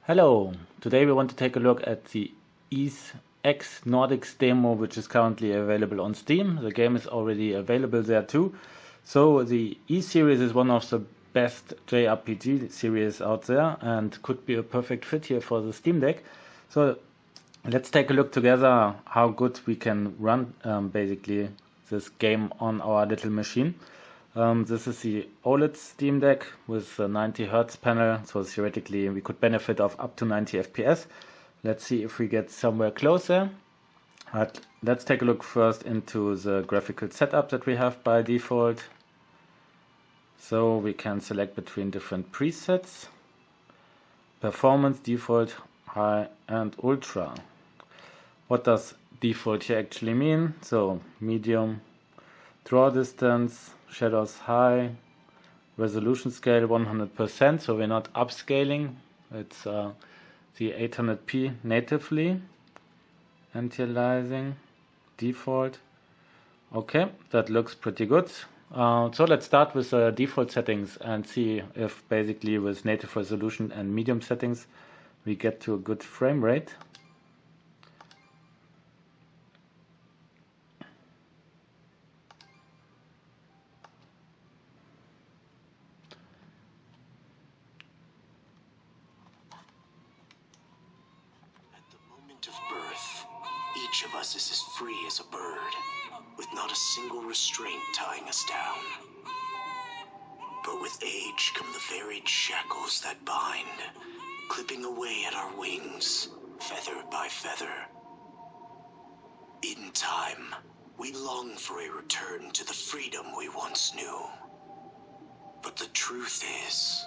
Hello, today we want to take a look at the Ys X Nordics demo, which is currently available on Steam. The game is already available there too. So the Ys series is one of the best JRPG series out there and could be a perfect fit here for the Steam Deck. So let's take a look together how good we can run basically this game on our little machine. This is the OLED Steam Deck with a 90 Hz panel, so theoretically we could benefit of up to 90 FPS. Let's see if we get somewhere closer. But let's take a look first into the graphical setup that we have by default. So we can select between different presets. Performance, default, high and ultra. What does default here actually mean? So medium, draw distance, shadows high, resolution scale 100%, so we're not upscaling. It's the 800p natively, anti-aliasing, default. Okay, that looks pretty good. So let's start with the default settings and see if basically with native resolution and medium settings we get to a good frame rate. Of birth, each of us is as free as a bird, with not a single restraint tying us down. But with age come the varied shackles that bind, clipping away at our wings, feather by feather. In time, we long for a return to the freedom we once knew. But the truth is,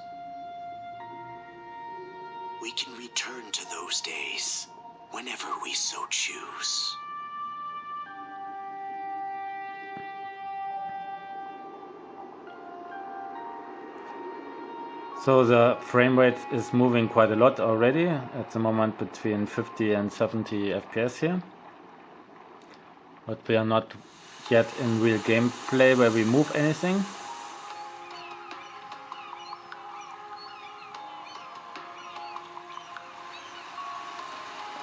we can return to those days whenever we so choose. So the frame rate is moving quite a lot already, at the moment between 50 and 70 FPS here. But we are not yet in real gameplay where we move anything.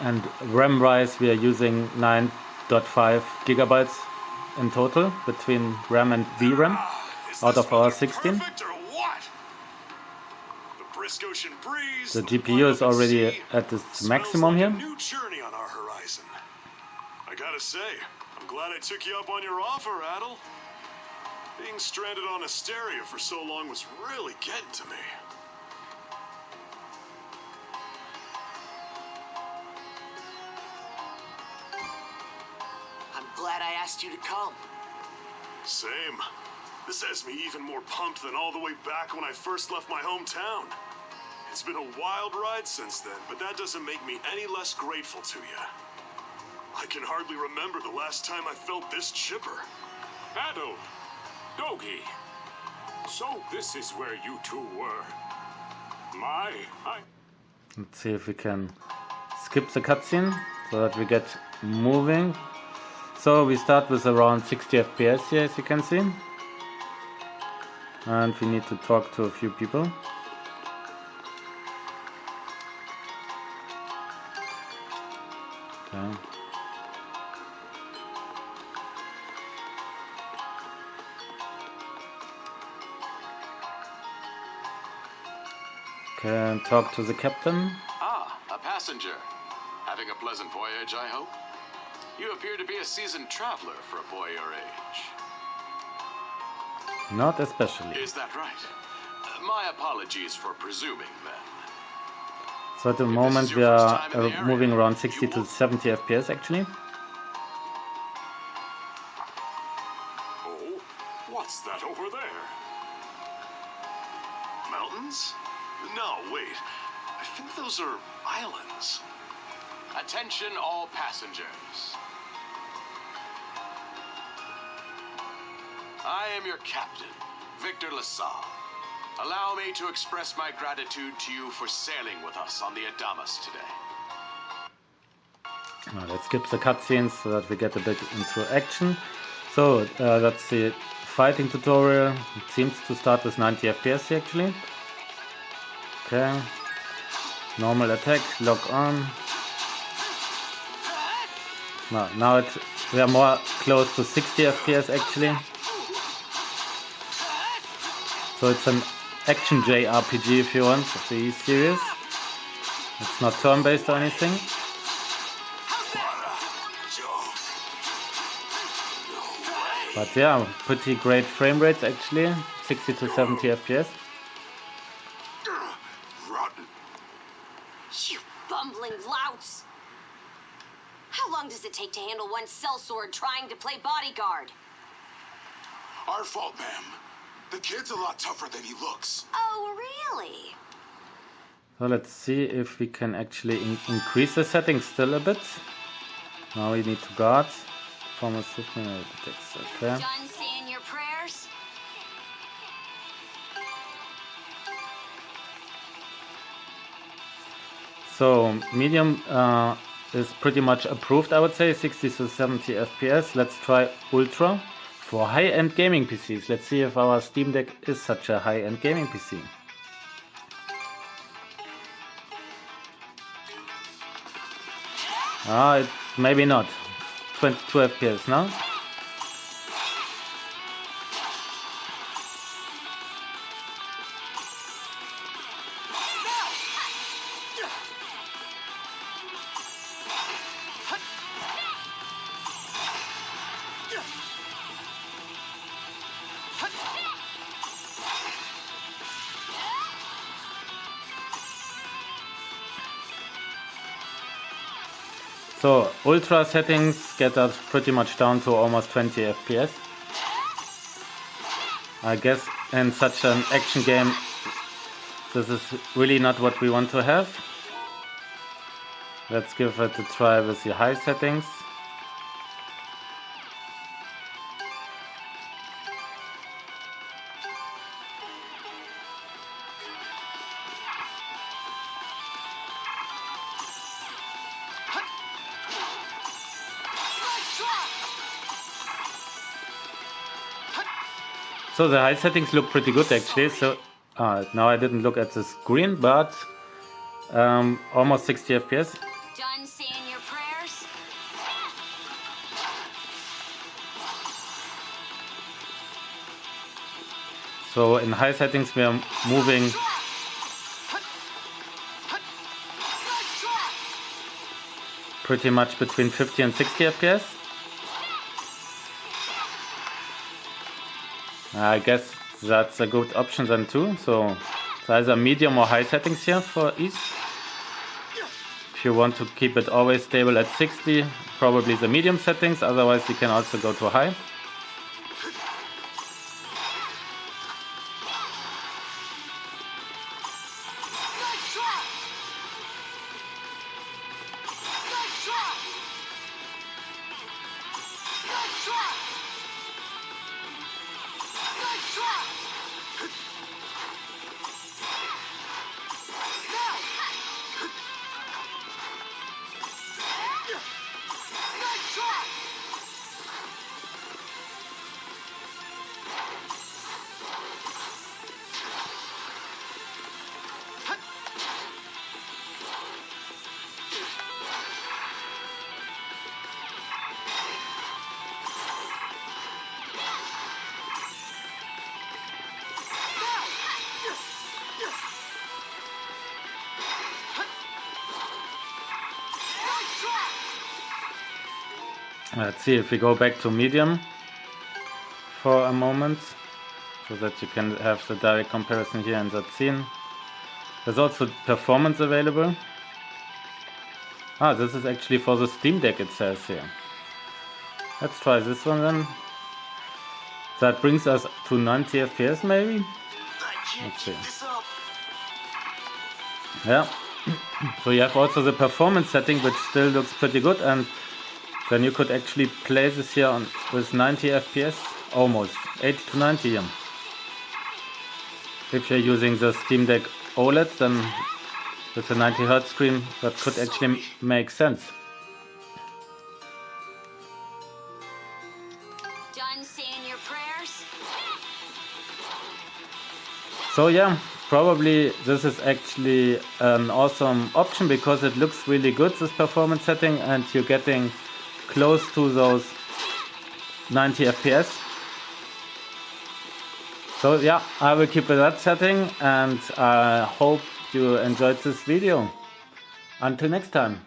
And RAM-wise, we are using 9.5 gigabytes in total between RAM and VRAM out of our 16. The GPU is already at its maximum here. I gotta say, I'm glad I took you up on your offer, Adel. Being stranded on Asteria for so long was really getting to me. Glad I asked you to come. Same. This has me even more pumped than all the way back when I first left my hometown. It's been a wild ride since then, but that doesn't make me any less grateful to you. I can hardly remember the last time I felt this chipper. Adel, Dogi. So this is where you two were. Let's see if we can skip the cutscene so that we get moving. So we start with around 60 FPS here, as you can see. And we need to talk to a few people. Okay. Okay, and talk to the captain. Ah, a passenger. Having a pleasant voyage, I hope? You appear to be a seasoned traveler for a boy your age. Not especially. Is that right? My apologies for presuming then. So at the moment we are moving around 60 to 70 FPS actually. Oh, what's that over there? Mountains? No, wait. I think those are islands. Attention all passengers. I am your captain, Victor LaSalle. Allow me to express my gratitude to you for sailing with us on the Adamas today. Now let's skip the cutscenes so that we get a bit into action. So that's the fighting tutorial. It seems to start with 90 FPS actually. Okay. Normal attack, lock on. No, now we are more close to 60 FPS actually. So it's an action JRPG if you want, of the Ys series. It's not turn-based or anything. But yeah, pretty great frame rates actually, 60 to 70 FPS. Rotten. You bumbling louts! How long does it take to handle one sellsword trying to play bodyguard? Our fault, ma'am. The kid's a lot tougher than he looks. Oh, really? So let's see if we can actually increase the settings still a bit. Now we need to guard. Performance 15 attacks, okay. Done saying your prayers? So medium is pretty much approved, I would say, 60 to 70 FPS. Let's try ultra for high-end gaming PCs. Let's see if our Steam Deck is such a high-end gaming PC. Maybe not. 22 FPS now. So ultra settings get us pretty much down to almost 20 FPS. I guess in such an action game this is really not what we want to have. Let's give it a try with the high settings. So the high settings look pretty good actually. So now I didn't look at the screen, but almost 60 FPS. Done saying your prayers? So in high settings we are moving pretty much between 50 and 60 FPS. I guess that's a good option then too. So it's either medium or high settings here for Ys. If you want to keep it always stable at 60, probably the medium settings, otherwise you can also go to high. Let's see if we go back to medium for a moment, so that you can have the direct comparison here in that scene. There's also performance available. This is actually for the Steam Deck, it says here. Let's try this one then. That brings us to 90 FPS maybe? Let's see. Yeah. So you have also the performance setting, which still looks pretty good, and then you could actually play this here on with 90 FPS, almost 80 to 90 here. If you're using the Steam Deck OLED, then with a 90 Hz screen, that could actually make sense. Done saying your prayers? So yeah, probably this is actually an awesome option because it looks really good, this performance setting, and you're getting close to those 90 FPS. So yeah, I will keep with that setting, and I hope you enjoyed this video. Until next time.